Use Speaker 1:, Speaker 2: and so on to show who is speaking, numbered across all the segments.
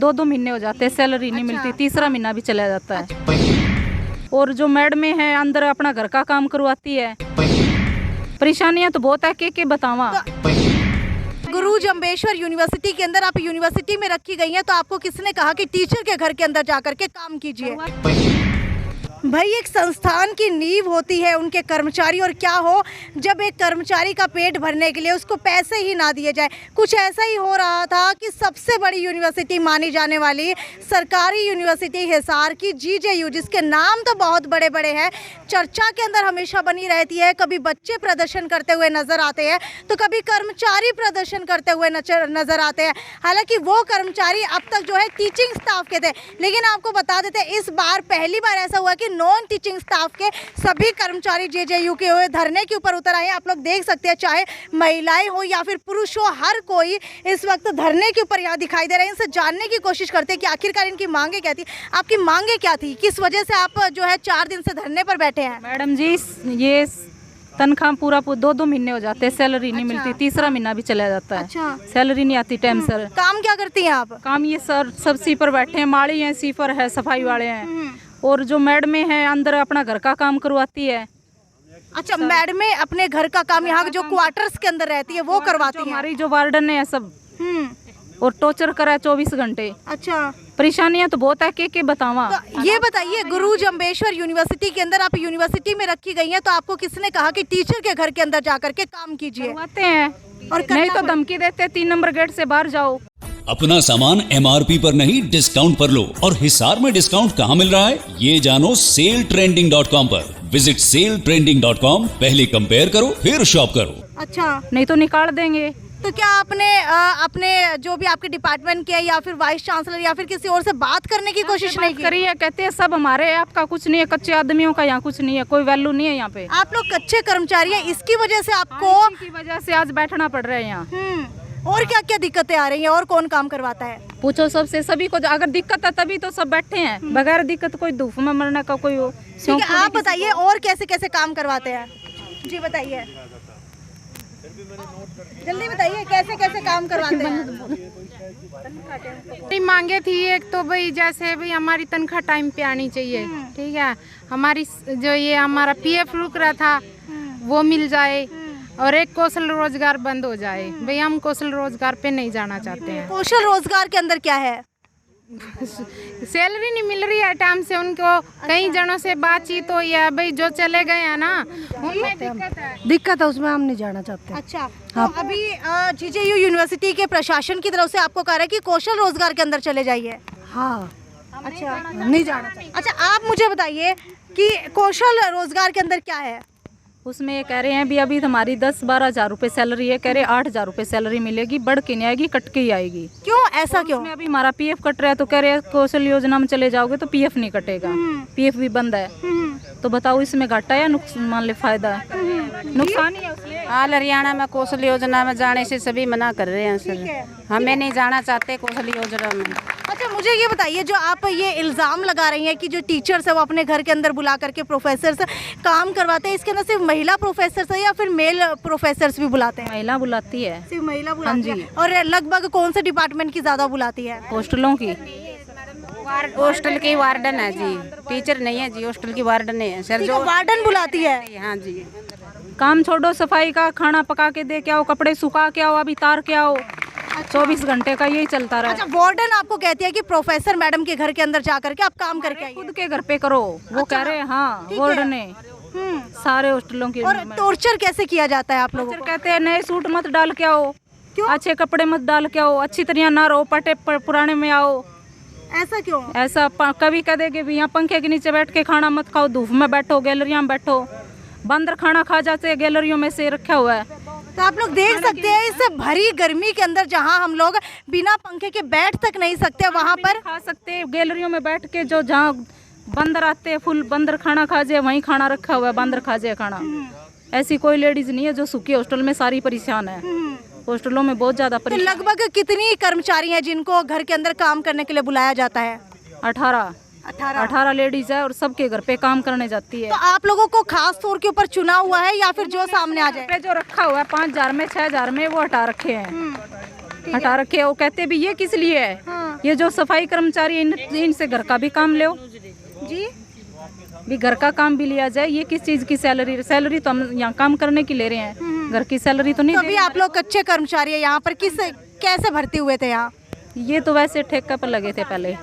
Speaker 1: 2-2 महीने हो जाते हैं, सैलरी नहीं मिलती, तीसरा महीना भी चला जाता है। और जो मैडमें हैं अंदर अपना घर का काम करवाती है। परेशानियां तो बहुत है, के बतावा।
Speaker 2: गुरु जम्बेश्वर यूनिवर्सिटी के अंदर आप यूनिवर्सिटी में रखी गई हैं, तो आपको किसने कहा कि टीचर के घर के अंदर जाकर के काम कीजिए? भाई एक संस्थान की नींव होती है उनके कर्मचारी, और क्या हो जब एक कर्मचारी का पेट भरने के लिए उसको पैसे ही ना दिए जाए। कुछ ऐसा ही हो रहा था कि सबसे बड़ी यूनिवर्सिटी मानी जाने वाली सरकारी यूनिवर्सिटी हिसार की जीजेयू, जिसके नाम तो बहुत बड़े बड़े हैं, चर्चा के अंदर हमेशा बनी रहती है। कभी बच्चे प्रदर्शन करते हुए नजर आते हैं तो कभी कर्मचारी प्रदर्शन करते हुए नजर आते हैं। हालांकि वो कर्मचारी अब तक जो है टीचिंग स्टाफ के थे, लेकिन आपको बता देते इस बार पहली बार ऐसा हुआ कि नॉन टीचिंग स्टाफ के सभी कर्मचारी जेजेयू के हुए धरने के ऊपर उतर आए। आप लोग देख सकते हैं, चाहे महिलाएं हो या फिर पुरुष हो, हर कोई इस वक्त धरने के ऊपर यहाँ दिखाई दे रहे हैं। इनसे जानने की कोशिश करते हैं कि आखिरकार इनकी मांगे क्या थी। आपकी मांगे क्या थी, किस वजह से आप जो है 4 दिन से धरने पर बैठे हैं?
Speaker 1: मैडम जी, ये तनख्वाह पूरा 2-2 महीने हो जाते हैं, सैलरी नहीं मिलती, तीसरा महीना भी चला जाता है। सैलरी नहीं आती टाइम सर।
Speaker 2: काम क्या करती हैं आप?
Speaker 1: काम ये सर सब सीपर बैठे हैं, माड़ी हैं, सीपर है, सफाई वाले हैं। और जो मैडमें हैं अंदर अपना घर का काम करवाती है।
Speaker 2: अच्छा, मैडमें अपने घर का काम यहाँ जो क्वार्टर्स के अंदर रहती है वो करवाती है?
Speaker 1: हमारी जो वार्डन है सब, और टॉर्चर करा 24 घंटे।
Speaker 2: अच्छा,
Speaker 1: परेशानियां तो बहुत है, के बतावा।
Speaker 2: तो ये बताइए, गुरु जम्बेश्वर यूनिवर्सिटी के अंदर आप यूनिवर्सिटी में रखी गई हैं, तो आपको किसने कहा कि टीचर के घर के अंदर जाकर के काम कीजिए?
Speaker 1: करवाते हैं, और नहीं तो धमकी देते 3 नंबर गेट से बाहर जाओ।
Speaker 3: अपना सामान MRP पर नहीं डिस्काउंट पर लो। और हिसार में डिस्काउंट कहाँ मिल रहा है ये जानो सेलट्रेंडिंग.com पर। विजिट सेलट्रेंडिंग.com, पहले कंपेयर करो फिर शॉप करो।
Speaker 2: अच्छा,
Speaker 1: नहीं तो निकाल देंगे।
Speaker 2: तो क्या आपने अपने जो भी आपके डिपार्टमेंट के या फिर वाइस चांसलर या फिर किसी और से बात करने की कोशिश नहीं
Speaker 1: करी है? कहते हैं सब हमारे है, आपका कुछ नहीं है, कच्चे आदमियों का यहाँ कुछ नहीं है, कोई वैल्यू नहीं है यहाँ पे।
Speaker 2: आप लोग कच्चे कर्मचारी हैं, इसकी वजह से आपको
Speaker 1: की वजह से आज बैठना पड़ रहा है यहाँ।
Speaker 2: और क्या क्या दिक्कतें आ रही हैं, और कौन काम करवाता है?
Speaker 1: पूछो सबसे, सभी को अगर दिक्कत है तभी तो सब बैठे हैं, बगैर दिक्कत कोई धूप में मरने का कोई हो।
Speaker 2: आप बताइए और कैसे कैसे काम करवाते हैं? जी बताइए, जल्दी बताइए, कैसे कैसे काम करवाते हैं?
Speaker 4: मांगे थी एक तो भाई, जैसे भाई हमारी तनख्वाह टाइम पे आनी चाहिए, ठीक है। हमारी जो ये हमारा PF रुक रहा था वो मिल जाए, और एक कौशल रोजगार बंद हो जाए। भाई हम कौशल रोजगार पे नहीं जाना चाहते हैं।
Speaker 2: कौशल रोजगार के अंदर क्या है?
Speaker 4: सैलरी नहीं मिल रही है टाइम से उनको। कई जनों से बातचीत हुई है, भाई जो चले गए हैं ना उनमें
Speaker 5: दिक्कत है, उसमें हम नहीं जाना चाहते।
Speaker 2: अच्छा, तो अभी जीजेयू यूनिवर्सिटी के प्रशासन की तरफ से आपको कह रहा है कि कौशल रोजगार के अंदर चले जाइए।
Speaker 5: हाँ,
Speaker 2: अच्छा,
Speaker 5: नहीं जाना चाहते।
Speaker 2: अच्छा, आप मुझे बताइए कि कौशल रोजगार के अंदर क्या है?
Speaker 1: उसमें ये कह रहे हैं अभी हमारी 10-12 हज़ार रुपये सैलरी है, कह रहे 8 हज़ार रुपये सैलरी मिलेगी, बढ़ के नहीं आएगी, कट के ही आएगी।
Speaker 2: क्यों, ऐसा क्यों?
Speaker 1: अभी हमारा PF कट रहा है, तो कह रहे हैं कौशल योजना में चले जाओगे तो PF नहीं कटेगा, PF भी बंद है। तो बताओ इसमें घाटा या नुकसान, मान ले फायदा है? नुकसान ही है।
Speaker 6: हाल हरियाणा में कौशल योजना में जाने से सभी मना कर रहे हैं सर। हमें नहीं जाना चाहते कौशल योजना में।
Speaker 2: अच्छा, मुझे ये बताइए, जो आप ये इल्ज़ाम लगा रही हैं कि जो टीचर्स है वो अपने घर के अंदर बुला करके प्रोफेसर से काम करवाते हैं, इसके अंदर सिर्फ महिला प्रोफेसर है या फिर मेल प्रोफेसर्स भी बुलाते हैं?
Speaker 1: महिला बुलाती है।
Speaker 2: सिर्फ महिला बुलाती है। और लगभग कौन से डिपार्टमेंट की ज़्यादा बुलाती है?
Speaker 1: हॉस्टलों की।
Speaker 6: हॉस्टल की वार्डन है जी, टीचर नहीं है जी, हॉस्टल की वार्डन है सर। जो
Speaker 2: वार्डन बुलाती है?
Speaker 6: हाँ जी।
Speaker 1: काम छोड़ो, सफाई का, खाना पका के दे के आओ, कपड़े सुखा के आओ, अभी तार के आओ। 24 घंटे का यही चलता रहा।
Speaker 2: अच्छा, वार्डन आपको कहती है कि प्रोफेसर मैडम के घर के अंदर जा करके आप काम करके आइए।
Speaker 1: खुद के घर पे करो, वो कह रहे हैं। हाँ, वार्डन ने सारे हॉस्टलों की।
Speaker 2: और टॉर्चर कैसे किया जाता है आप लोगों को?
Speaker 1: कहते हैं नए सूट मत डाल के आओ, अच्छे कपड़े मत डाल के आओ, अच्छी तरह ना रहो, पटे पुराने में आओ।
Speaker 2: ऐसा क्यों?
Speaker 1: ऐसा कभी कह देंगे भी यहाँ पंखे के नीचे बैठ के खाना मत खाओ, धूप में बैठो, गैलरिया में बैठो। बंदर खाना खा जाते हैं, गैलरियों में से रखा हुआ है।
Speaker 2: तो आप लोग देख सकते हैं, इस भरी गर्मी के अंदर जहां हम लोग बिना पंखे के बैठ तक नहीं सकते, वहां पर
Speaker 1: खा सकते हैं गैलरियों में बैठ के। जो जहाँ बंदर आते हैं, फुल बंदर खाना खा जाए, वहीं खाना रखा हुआ है, बंदर खा जाए खाना। ऐसी कोई लेडीज नहीं है जो सुखी। हॉस्टल में सारी परेशान है, हॉस्टलों में बहुत ज्यादा
Speaker 2: परेशान। तो लगभग कितनी कर्मचारी हैं जिनको घर के अंदर काम करने के लिए बुलाया जाता है?
Speaker 1: 18 लेडीज है, और सबके घर पे काम करने जाती है।
Speaker 2: तो आप लोगों को खास तौर के ऊपर चुना हुआ है या फिर जो सामने आ जाए?
Speaker 1: जो रखा हुआ है 5 हज़ार में, 6 हज़ार में, वो हटा रखे हैं, हटा रखे। वो कहते भी ये किस लिए है? ये जो सफाई कर्मचारी इनसे घर का भी काम लो
Speaker 2: जी,
Speaker 1: भी, घर का काम भी लिया जाए। ये किस चीज़ की सैलरी तो हम यहाँ काम करने की ले रहे हैं, घर की सैलरी तो नहीं
Speaker 2: तो
Speaker 1: दे
Speaker 2: अभी
Speaker 1: रहे।
Speaker 2: आप लोग कच्चे कर्मचारी है यहाँ पर, कैसे भर्ती हुए थे यहाँ?
Speaker 1: ये तो वैसे ठेका पर लगे थे पहले।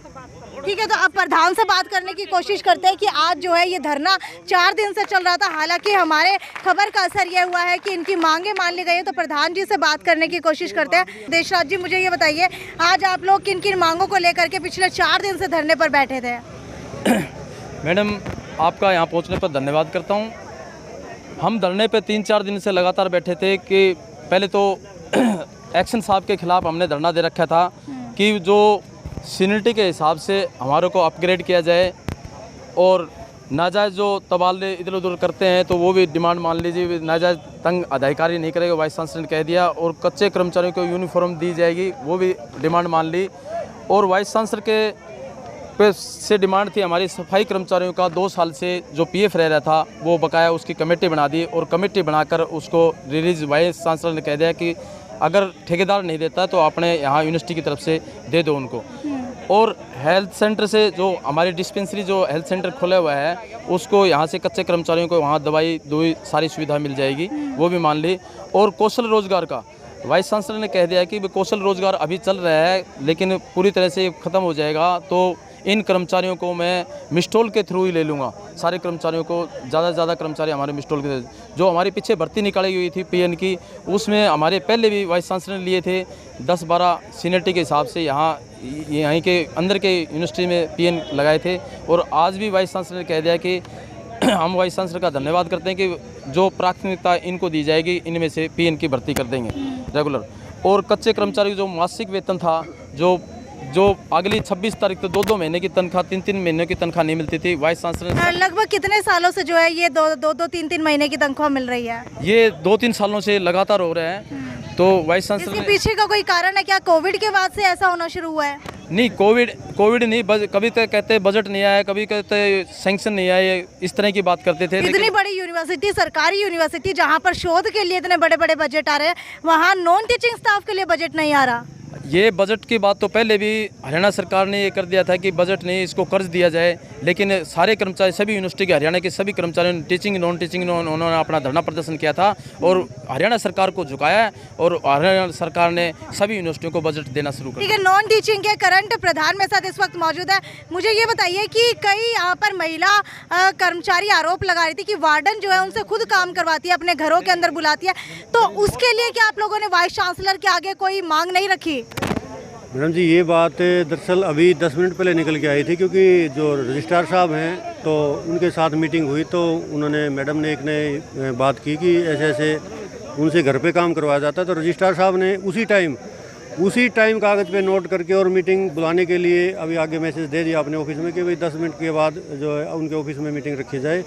Speaker 2: ठीक है, तो अब प्रधान से बात करने की कोशिश करते हैं कि आज जो है ये धरना 4 दिन से चल रहा था। हालांकि हमारे खबर का असर ये हुआ है कि इनकी मांगे मान ली गई है, तो प्रधान जी से बात करने की कोशिश करते हैं। देशराज जी, मुझे ये बताइए, आज आप लोग किन किन मांगों को लेकर के पिछले 4 दिन से धरने पर बैठे थे?
Speaker 7: मैडम, आपका यहाँ पहुँचने पर धन्यवाद करता हूँ। हम धरने पे 3-4 दिन से लगातार बैठे थे कि पहले तो एक्शन साहब के खिलाफ हमने धरना दे रखा था कि जो सीनियरिटी के हिसाब से हमारे को अपग्रेड किया जाए, और नाजायज़ जो तबादले इधर उधर करते हैं तो वो भी डिमांड मान लीजिए, नाजायज़ तंग अधिकारी नहीं करेगा, वाइस चांसलर ने कह दिया। और कच्चे कर्मचारियों को यूनिफॉर्म दी जाएगी, वो भी डिमांड मान ली। और वाइस चांसलर के पे से डिमांड थी हमारी सफाई कर्मचारियों का 2 साल से जो पीएफ रह रहा था वो बकाया, उसकी कमेटी बना दी, और कमेटी बनाकर उसको रिलीज वाइस चांसलर ने कह दिया कि अगर ठेकेदार नहीं देता तो अपने यहाँ यूनिवर्सिटी की तरफ से दे दो उनको। और हेल्थ सेंटर से जो हमारी डिस्पेंसरी जो हेल्थ सेंटर खोला हुआ है उसको यहाँ से कच्चे कर्मचारियों को वहाँ दवाई सारी सुविधा मिल जाएगी, वो भी मान ली। और कौशल रोजगार का वाइस चांसलर ने कह दिया कि कौशल रोजगार अभी चल रहा है लेकिन पूरी तरह से ख़त्म हो जाएगा, तो इन कर्मचारियों को मैं मिस्टोल के थ्रू ही ले लूँगा। सारे कर्मचारियों को ज़्यादा से ज़्यादा कर्मचारी हमारे मिस्टोल के, जो हमारे पीछे भर्ती निकाली हुई थी पीएन की, उसमें हमारे पहले भी वाइस चांसलर ने लिए थे 10-12 सीनियरिटी के हिसाब से यहीं के अंदर के यूनिवर्सिटी में पीएन लगाए थे। और आज भी वाइस चांसलर ने कह दिया कि हम वाइस चांसलर का धन्यवाद करते हैं कि जो प्राथमिकता इनको दी जाएगी इनमें से पीएन की भर्ती कर देंगे रेगुलर। और कच्चे कर्मचारी जो मासिक वेतन था, जो अगली 26 तारीख तो 2-2 महीने की तनख्वाह, 3-3 महीने की तनख्वाह नहीं मिलती थी, वाइस चांसलर
Speaker 2: लगभग कितने सालों से जो है ये 2-3 महीने की तनख्वाह मिल रही है?
Speaker 7: ये 2-3 सालों से लगातार हो रहा है। तो वाइस चांसलर
Speaker 2: इसके पीछे का कोई कारण है क्या? कोविड के बाद से ऐसा होना शुरू हुआ है?
Speaker 7: नहीं, कोविड नहीं, कभी तो कहते बजट नहीं आया, कभी कहते सैंक्शन नहीं आए, इस तरह की बात करते थे।
Speaker 2: इतनी बड़ी यूनिवर्सिटी, सरकारी यूनिवर्सिटी जहाँ पर शोध के लिए इतने बड़े बड़े बजट आ रहे हैं, वहाँ नॉन टीचिंग स्टाफ के लिए बजट नहीं आ रहा।
Speaker 7: ये बजट की बात तो पहले भी हरियाणा सरकार ने ये कर दिया था कि बजट नहीं, इसको कर्ज दिया जाए, लेकिन सारे कर्मचारी, सभी यूनिवर्सिटी के, हरियाणा के सभी कर्मचारियों ने टीचिंग नॉन टीचिंग उन्होंने अपना धरना प्रदर्शन किया था और हरियाणा सरकार को झुकाया, और हरियाणा सरकार ने सभी यूनिवर्सिटियों को बजट देना शुरू कर दिया।
Speaker 2: ठीक है, नॉन टीचिंग के करंट प्रधान मेरे साथ इस वक्त मौजूद है। मुझे ये बताइए कि कई यहाँ पर महिला कर्मचारी आरोप लगा रही थी कि वार्डन जो है उनसे खुद काम करवाती है, अपने घरों के अंदर बुलाती है, तो उसके लिए क्या आप लोगों ने वाइस चांसलर के आगे कोई मांग नहीं रखी?
Speaker 8: मैडम जी, ये बात दरअसल अभी 10 मिनट पहले निकल के आई थी, क्योंकि जो रजिस्ट्रार साहब हैं तो उनके साथ मीटिंग हुई, तो उन्होंने, मैडम ने एक ने बात की कि ऐसे ऐसे उनसे घर पे काम करवाया जाता है। तो रजिस्ट्रार साहब ने उसी टाइम कागज़ पे नोट करके और मीटिंग बुलाने के लिए अभी आगे मैसेज दे दिया अपने ऑफिस में कि भाई 10 मिनट के बाद जो है उनके ऑफिस में मीटिंग रखी जाए।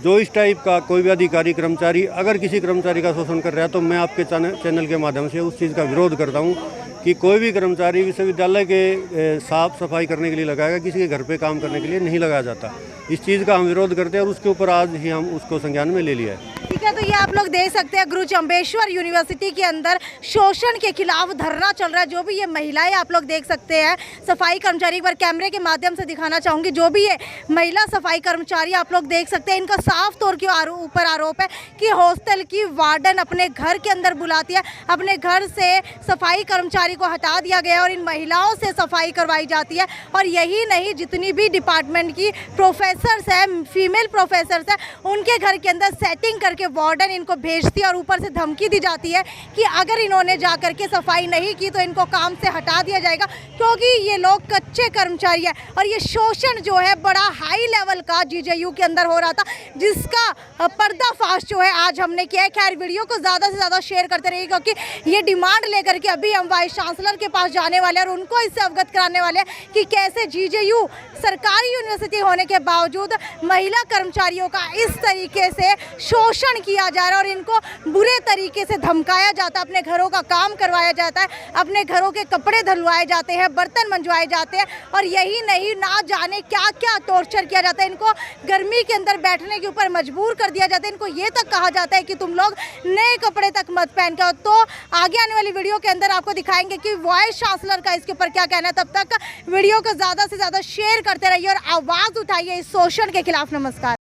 Speaker 8: जो इस टाइप का कोई भी अधिकारी, कर्मचारी अगर किसी कर्मचारी का शोषण कर रहा है तो मैं आपके चैनल के माध्यम से उस चीज़ का विरोध करता हूँ कि कोई भी कर्मचारी विश्वविद्यालय के साफ सफाई करने के लिए लगाएगा, किसी के घर पे काम करने के लिए नहीं लगाया जाता। इस चीज़ का हम विरोध करते हैं और उसके ऊपर आज ही हम उसको संज्ञान में ले लिया है।
Speaker 2: ठीक है, तो ये आप लोग देख सकते हैं गुरु जम्बेश्वर यूनिवर्सिटी के अंदर शोषण के खिलाफ धरना चल रहा है। जो भी ये महिलाएं आप लोग देख सकते हैं, सफाई कर्मचारी, एक बार कैमरे के माध्यम से दिखाना चाहूँगी, जो भी ये महिला सफाई कर्मचारी आप लोग देख सकते हैं, इनका साफ तौर के ऊपर आरोप है कि हॉस्टल की वार्डन अपने घर के अंदर बुलाती है, अपने घर से सफाई कर्मचारी को हटा दिया गया और इन महिलाओं से सफाई करवाई जाती है। और यही नहीं, जितनी भी डिपार्टमेंट की प्रोफेसर्स हैं, फीमेल प्रोफेसर्स हैं, उनके घर के अंदर सेटिंग करके वार्डन इनको भेजती है और ऊपर से धमकी दी जाती है कि अगर इन्होंने जा करके सफाई नहीं की तो इनको काम से हटा दिया जाएगा, क्योंकि ये लोग कच्चे कर्मचारी हैं। और ये शोषण जो है बड़ा हाई लेवल का जीजेयू के अंदर हो रहा था, जिसका पर्दाफाश जो है आज हमने किया है। खैर, वीडियो को ज़्यादा से ज़्यादा शेयर करते रहिए, क्योंकि ये डिमांड लेकर के अभी हम वाइस चांसलर के पास जाने वाले हैं और उनको इससे अवगत कराने वाले हैं कि कैसे जीजेयू सरकारी यूनिवर्सिटी होने के बावजूद महिला कर्मचारियों का इस तरीके से शोषण शोषण किया जा रहा है और इनको बुरे तरीके से धमकाया जाता है, अपने घरों का काम करवाया जाता है, अपने घरों के कपड़े धुलवाए जाते हैं, बर्तन मंजवाए जाते हैं और यही नहीं, ना जाने क्या क्या टॉर्चर किया जाता है। इनको गर्मी के अंदर बैठने के ऊपर मजबूर कर दिया जाता है। इनको ये तक कहा जाता है कि तुम लोग नए कपड़े तक मत पहन कर। तो आगे आने वाली वीडियो के अंदर आपको दिखाएंगे कि वाइस चांसलर का इसके ऊपर क्या कहना है। तब तक वीडियो को ज़्यादा से ज़्यादा शेयर करते रहिए और आवाज़ उठाइए इस शोषण के खिलाफ। नमस्कार।